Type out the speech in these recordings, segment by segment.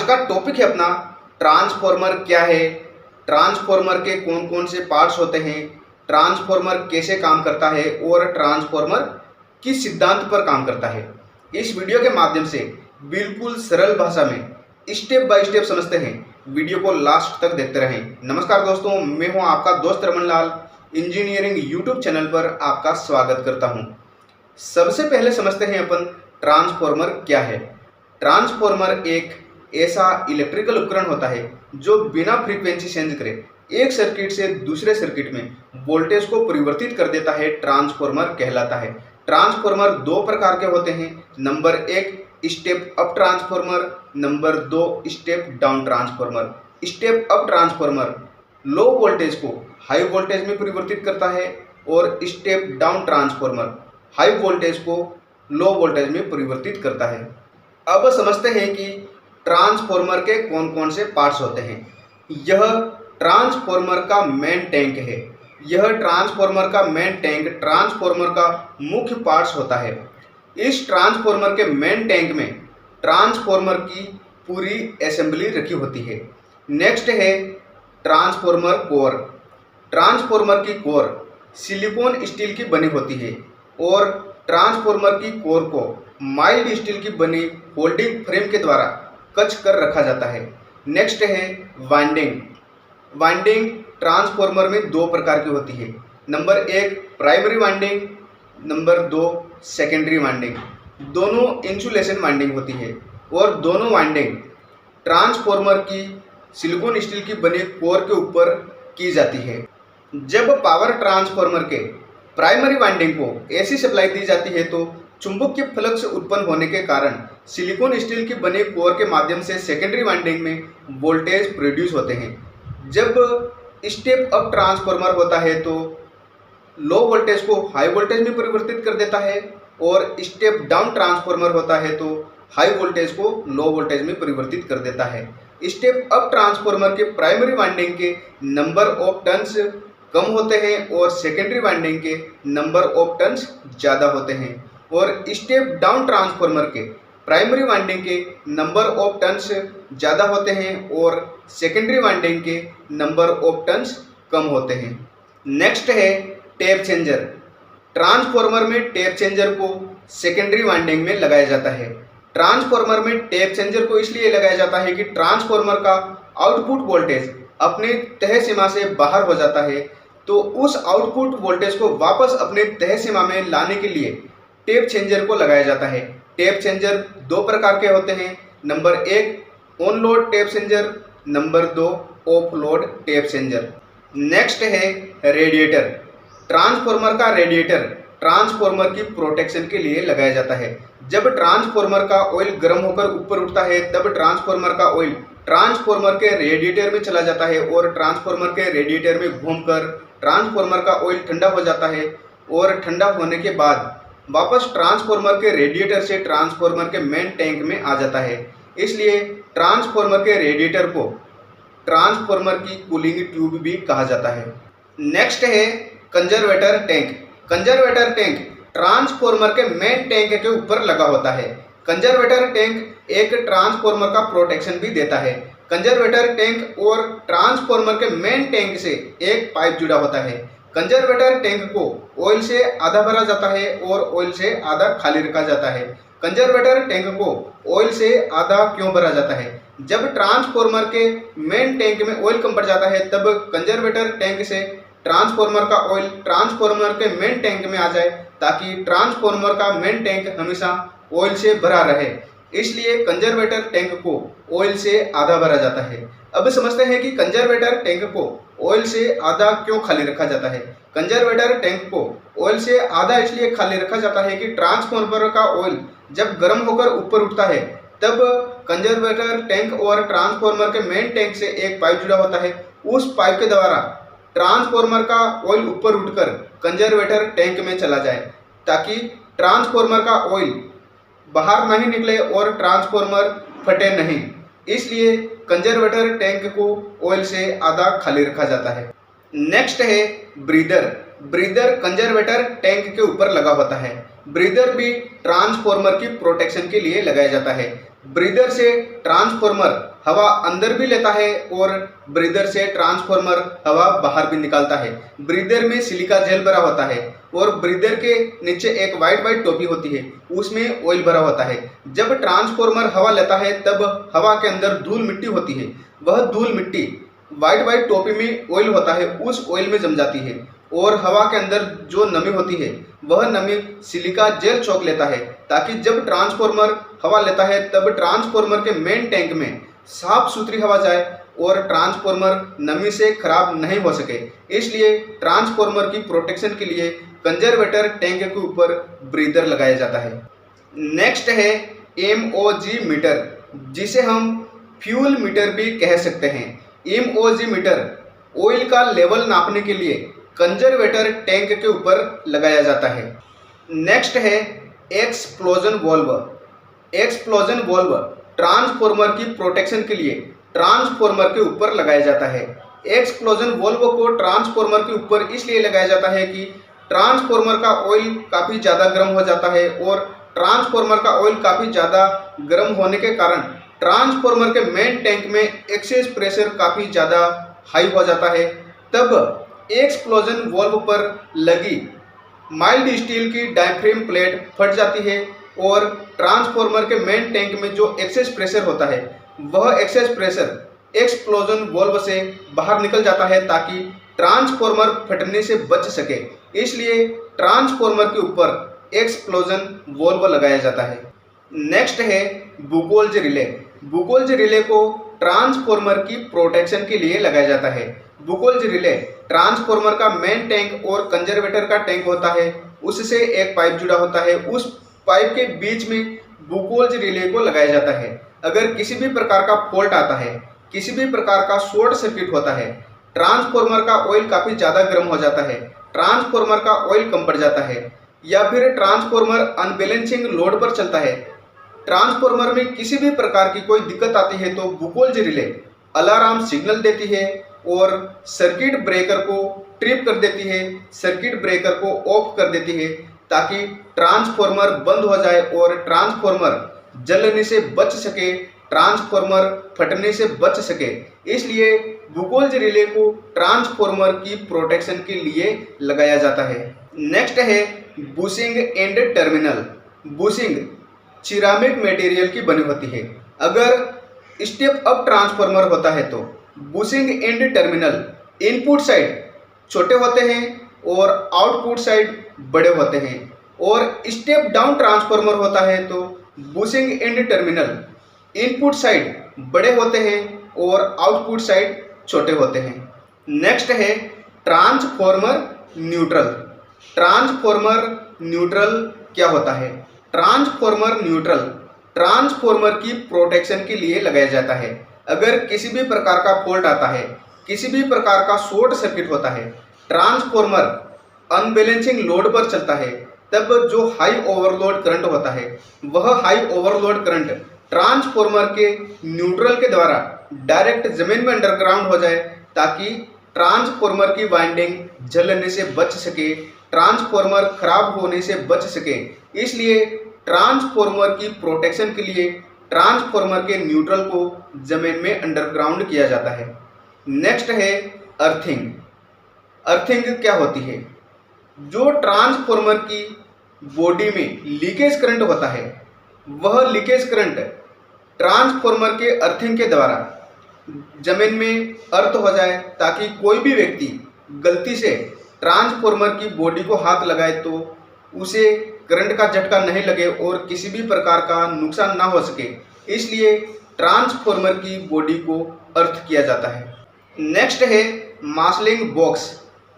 का टॉपिक है अपना ट्रांसफॉर्मर क्या है, ट्रांसफॉर्मर के कौन कौन से पार्ट्स होते हैं, ट्रांसफॉर्मर कैसे काम करता है और ट्रांसफॉर्मर किस सिद्धांत पर काम करता है। इस वीडियो के माध्यम से बिल्कुल सरल भाषा में स्टेप बाय स्टेप समझते हैं। वीडियो को लास्ट तक देखते रहें। नमस्कार दोस्तों, मैं हूं आपका दोस्त रमन लाल। इंजीनियरिंग यूट्यूब चैनल पर आपका स्वागत करता हूं। सबसे पहले समझते हैं अपन ट्रांसफॉर्मर क्या है। ट्रांसफॉर्मर एक ऐसा इलेक्ट्रिकल उपकरण होता है जो बिना फ्रीक्वेंसी चेंज करे एक सर्किट से दूसरे सर्किट में वोल्टेज को परिवर्तित कर देता है। ट्रांसफॉर्मर कहलाता है। ट्रांसफॉर्मर दो प्रकार के होते हैं। नंबर एक स्टेप अप ट्रांसफॉर्मर, नंबर दो step down transformer. Step up transformer low voltage को हाई वोल्टेज में परिवर्तित करता है और step down transformer high voltage को लो वोल्टेज में परिवर्तित करता है। अब समझते हैं कि ट्रांसफॉर्मर के कौन कौन से पार्ट्स होते हैं। यह ट्रांसफॉर्मर का मेन टैंक है। यह ट्रांसफॉर्मर का मेन टैंक ट्रांसफॉर्मर का मुख्य पार्ट्स होता है। इस ट्रांसफॉर्मर के मेन टैंक में ट्रांसफॉर्मर की पूरी असेंबली रखी होती है। नेक्स्ट है ट्रांसफॉर्मर कोर। ट्रांसफॉर्मर की कोर सिलिकॉन स्टील की बनी होती है और ट्रांसफॉर्मर की कोर को माइल्ड स्टील की बनी होल्डिंग फ्रेम के द्वारा कच कर रखा जाता है। नेक्स्ट है वाइंडिंग। वाइंडिंग ट्रांसफॉर्मर में दो प्रकार की होती है। नंबर एक प्राइमरी वाइंडिंग, नंबर दो सेकेंडरी वाइंडिंग। दोनों इंसुलेशन वाइंडिंग होती है और दोनों वाइंडिंग ट्रांसफॉर्मर की सिलिकॉन स्टील की बनी कोर के ऊपर की जाती है। जब पावर ट्रांसफॉर्मर के प्राइमरी वाइंडिंग को ऐसी सप्लाई दी जाती है तो चुंबकीय फ्लक्स उत्पन्न होने के कारण सिलिकॉन स्टील की बनी कोर के माध्यम से सेकेंडरी वाइंडिंग में वोल्टेज प्रोड्यूस होते हैं। जब स्टेप अप ट्रांसफॉर्मर होता है तो लो वोल्टेज को हाई वोल्टेज में परिवर्तित कर देता है और स्टेप डाउन ट्रांसफॉर्मर होता है तो हाई वोल्टेज को लो वोल्टेज में परिवर्तित कर देता है। स्टेप अप ट्रांसफॉर्मर के प्राइमरी वाइंडिंग के नंबर ऑफ टर्न्स कम होते हैं और सेकेंडरी वाइंडिंग के नंबर ऑफ टर्न्स ज़्यादा होते हैं और स्टेप डाउन ट्रांसफॉर्मर के प्राइमरी वाइंडिंग के नंबर ऑफ टर्न्स ज़्यादा होते हैं और सेकेंडरी वाइंडिंग के नंबर ऑफ टर्न्स कम होते हैं। नेक्स्ट है टैप चेंजर। ट्रांसफॉर्मर में टैप चेंजर को सेकेंडरी वाइंडिंग में लगाया जाता है। ट्रांसफॉर्मर में टैप चेंजर को इसलिए लगाया जाता है कि ट्रांसफॉर्मर का आउटपुट वोल्टेज अपने तय सीमा से बाहर हो जाता है, तो उस आउटपुट वोल्टेज को वापस अपने तय सीमा में लाने के लिए टैप चेंजर को लगाया जाता है। टैप चेंजर दो प्रकार के होते हैं। नंबर एक on load tap changer, number दो off load tap changer. Next है रेडिएटर। ट्रांसफॉर्मर का रेडिएटर ट्रांसफॉर्मर की प्रोटेक्शन के लिए लगाया जाता है। जब ट्रांसफॉर्मर का ऑयल गर्म होकर ऊपर उठता है तब ट्रांसफॉर्मर का ऑयल ट्रांसफॉर्मर के रेडिएटर में चला जाता है और ट्रांसफॉर्मर के रेडिएटर में घूमकर ट्रांसफॉर्मर का ऑयल ठंडा हो जाता है और ठंडा होने के बाद वापस ट्रांसफॉर्मर के रेडिएटर से ट्रांसफॉर्मर के मेन टैंक में आ जाता है। इसलिए ट्रांसफॉर्मर के रेडिएटर को ट्रांसफॉर्मर की कूलिंग ट्यूब भी कहा जाता है। नेक्स्ट है conservator tank. Conservator tank transformer के मेन टैंक के ऊपर लगा होता है। कंजर्वेटर टैंक एक ट्रांसफॉर्मर का प्रोटेक्शन भी देता है। कंजर्वेटर टैंक और ट्रांसफॉर्मर के मेन टैंक से एक पाइप जुड़ा होता है। कंजर्वेटर टैंक को ऑयल से आधा भरा जाता है और ऑयल से आधा खाली रखा जाता है। कंजर्वेटर टैंक को ऑयल से आधा क्यों भरा जाता है? जब ट्रांसफॉर्मर के मेन टैंक में ऑयल कम पड़ जाता है तब कंजर्वेटर टैंक से ट्रांसफॉर्मर का ऑयल ट्रांसफॉर्मर के मेन टैंक में आ जाए ताकि ट्रांसफॉर्मर का मेन टैंक हमेशा ऑयल से भरा रहे। इसलिए कंजर्वेटर टैंक को ऑयल से आधा भरा जाता है। अब समझते हैं कि कंजर्वेटर टैंक को ऑयल से आधा क्यों खाली रखा जाता है। कंजर्वेटर टैंक को ऑयल से आधा इसलिए खाली रखा जाता है कि ट्रांसफॉर्मर का ऑयल जब गर्म होकर ऊपर उठता है तब कंजर्वेटर टैंक और ट्रांसफॉर्मर के मेन टैंक से एक पाइप जुड़ा होता है। उस पाइप के द्वारा ट्रांसफॉर्मर का ऑयल ऊपर उठकर कंजर्वेटर टैंक में चला जाए ताकि ट्रांसफॉर्मर का ऑयल बाहर नहीं निकले और ट्रांसफॉर्मर फटे नहीं। इसलिए कंजर्वेटर टैंक को ऑयल से आधा खाली रखा जाता है। नेक्स्ट है ब्रीदर। ब्रीदर कंजर्वेटर टैंक के ऊपर लगा होता है। ब्रीदर भी ट्रांसफॉर्मर की प्रोटेक्शन के लिए लगाया जाता है। ब्रीदर से ट्रांसफॉर्मर हवा अंदर भी लेता है और ब्रीदर से ट्रांसफॉर्मर हवा बाहर भी निकालता है। ब्रीदर में सिलिका जेल भरा होता है और ब्रीदर के नीचे एक वाइट टोपी होती है, उसमें ऑयल भरा होता है। जब ट्रांसफॉर्मर हवा लेता है तब हवा के अंदर धूल मिट्टी होती है, वह धूल मिट्टी वाइट टोपी में ऑयल होता है, उस ऑयल में जम जाती है और हवा के अंदर जो नमी होती है वह नमी सिलिका जेल चौक लेता है, ताकि जब ट्रांसफॉर्मर हवा लेता है तब ट्रांसफॉर्मर के मेन टैंक में साफ सुथरी हवा जाए और ट्रांसफॉर्मर नमी से खराब नहीं हो सके। इसलिए ट्रांसफॉर्मर की प्रोटेक्शन के लिए कंजर्वेटर टैंक के ऊपर ब्रीदर लगाया जाता है। नेक्स्ट है MOG मीटर, जिसे हम फ्यूल मीटर भी कह सकते हैं। MOG मीटर ऑयल का लेवल नापने के लिए कंजर्वेटर टैंक के ऊपर लगाया जाता है। नेक्स्ट है explosion valve. Explosion valve transformer की प्रोटेक्शन के लिए ट्रांसफॉर्मर के ऊपर लगाया जाता है। एक्सप्लोजन वॉल्व को ट्रांसफॉर्मर के ऊपर इसलिए लगाया जाता है कि ट्रांसफॉर्मर का ऑयल काफ़ी ज़्यादा गर्म हो जाता है और ट्रांसफॉर्मर का ऑयल काफ़ी ज़्यादा गर्म होने के कारण ट्रांसफॉर्मर के मेन टैंक में एक्सेस प्रेशर काफ़ी ज़्यादा हाई हो जाता है। तब एक्सप्लोजन वॉल्व पर लगी माइल्ड स्टील की डायफ्रेम प्लेट फट जाती है और ट्रांसफॉर्मर के मेन टैंक में जो एक्सेस प्रेशर होता है वह एक्सेस प्रेशर एक्सप्लोजन वॉल्व से बाहर निकल जाता है, ताकि ट्रांसफॉर्मर फटने से बच सके। इसलिए ट्रांसफॉर्मर के ऊपर एक्सप्लोजन वॉल्व लगाया जाता है। नेक्स्ट है बुकोल्ज रिले। बुकोल्ज रिले को ट्रांसफॉर्मर की प्रोटेक्शन के लिए लगाया जाता है। बुकोल्ज रिले ट्रांसफॉर्मर का मेन टैंक और कंजर्वेटर का टैंक होता है, उससे एक पाइप जुड़ा होता है। उस पाइप के बीच में बुकोल्ज रिले को लगाया जाता है। अगर किसी भी प्रकार का फॉल्ट आता है, किसी भी प्रकार का शॉर्ट सर्किट होता है, ट्रांसफॉर्मर का ऑयल काफ़ी ज़्यादा गर्म हो जाता है, ट्रांसफॉर्मर का ऑयल कम पड़ जाता है, या फिर ट्रांसफॉर्मर अनबैलेंसिंग लोड पर चलता है, ट्रांसफॉर्मर में किसी भी प्रकार की कोई दिक्कत आती है, तो बुकोल्ज रिले अलार्म सिग्नल देती है और सर्किट ब्रेकर को ट्रिप कर देती है, सर्किट ब्रेकर को ऑफ कर देती है, ताकि ट्रांसफॉर्मर बंद हो जाए और ट्रांसफॉर्मर जलने से बच सके, ट्रांसफॉर्मर फटने से बच सके। इसलिए बुकोल्ज रिले को ट्रांसफॉर्मर की प्रोटेक्शन के लिए लगाया जाता है। नेक्स्ट है bushing and terminal. Bushing ceramic material की बनी होती है। अगर स्टेप अप ट्रांसफॉर्मर होता है तो bushing and terminal input side छोटे होते हैं और आउटपुट साइड बड़े होते हैं, और स्टेप डाउन ट्रांसफॉर्मर होता है तो bushing and terminal input side बड़े होते हैं और आउटपुट साइड छोटे होते हैं। नेक्स्ट है ट्रांसफॉर्मर न्यूट्रल। ट्रांसफॉर्मर न्यूट्रल क्या होता है? ट्रांसफॉर्मर न्यूट्रल ट्रांसफॉर्मर की प्रोटेक्शन के लिए लगाया जाता है। अगर किसी भी प्रकार का फॉल्ट आता है, किसी भी प्रकार का शॉर्ट सर्किट होता है, ट्रांसफॉर्मर अनबैलेंसिंग लोड पर चलता है, तब जो हाई ओवरलोड करंट होता है वह हाई ओवरलोड करंट ट्रांसफॉर्मर के न्यूट्रल के द्वारा डायरेक्ट जमीन में अंडरग्राउंड हो जाए, ताकि ट्रांसफॉर्मर की वाइंडिंग जलने से बच सके, ट्रांसफॉर्मर खराब होने से बच सके। इसलिए ट्रांसफॉर्मर की प्रोटेक्शन के लिए ट्रांसफॉर्मर के न्यूट्रल को जमीन में अंडरग्राउंड किया जाता है। नेक्स्ट है अर्थिंग। अर्थिंग क्या होती है? जो ट्रांसफॉर्मर की बॉडी में लीकेज करंट होता है, वह लीकेज करंट ट्रांसफॉर्मर के अर्थिंग के द्वारा जमीन में अर्थ हो जाए, ताकि कोई भी व्यक्ति गलती से ट्रांसफॉर्मर की बॉडी को हाथ लगाए तो उसे करंट का झटका नहीं लगे और किसी भी प्रकार का नुकसान ना हो सके। इसलिए ट्रांसफॉर्मर की बॉडी को अर्थ किया जाता है। नेक्स्ट है मार्शलिंग बॉक्स।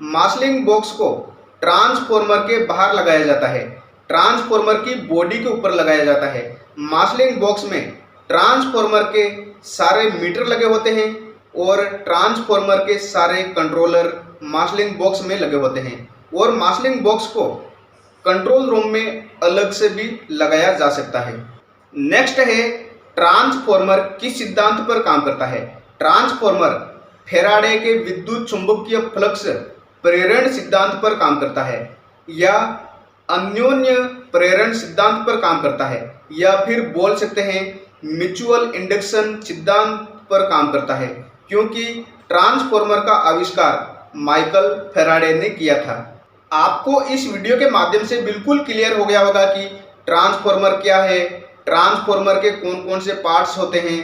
मार्शलिंग बॉक्स को ट्रांसफॉर्मर के बाहर लगाया जाता है, ट्रांसफॉर्मर की बॉडी के ऊपर लगाया जाता है। मार्शलिंग बॉक्स में ट्रांसफॉर्मर के सारे मीटर लगे होते हैं और ट्रांसफॉर्मर के सारे कंट्रोलर मार्शलिंग बॉक्स में लगे होते हैं, और मार्शलिंग बॉक्स को कंट्रोल रूम में अलग से भी लगाया जा सकता है। नेक्स्ट है ट्रांसफॉर्मर किस सिद्धांत पर काम करता है? ट्रांसफॉर्मर फैराडे के विद्युत चुंबकीय फ्लक्स प्रेरण सिद्धांत पर काम करता है, या अन्योन्य प्रेरण सिद्धांत पर काम करता है, या फिर बोल सकते हैं म्यूचुअल इंडक्शन सिद्धांत पर काम करता है, क्योंकि ट्रांसफॉर्मर का आविष्कार माइकल फैराडे ने किया था। आपको इस वीडियो के माध्यम से बिल्कुल क्लियर हो गया होगा कि ट्रांसफॉर्मर क्या है, ट्रांसफॉर्मर के कौन कौन से पार्ट्स होते हैं,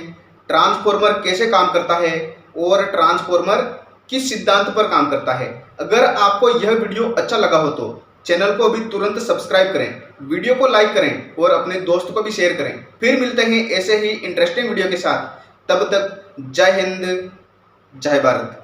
ट्रांसफॉर्मर कैसे काम करता है और ट्रांसफॉर्मर किस सिद्धांत पर काम करता है। अगर आपको यह वीडियो अच्छा लगा हो तो चैनल को अभी तुरंत सब्सक्राइब करें, वीडियो को लाइक करें और अपने दोस्त को भी शेयर करें। फिर मिलते हैं ऐसे ही इंटरेस्टिंग वीडियो के साथ। तब तक जय हिंद, जय भारत।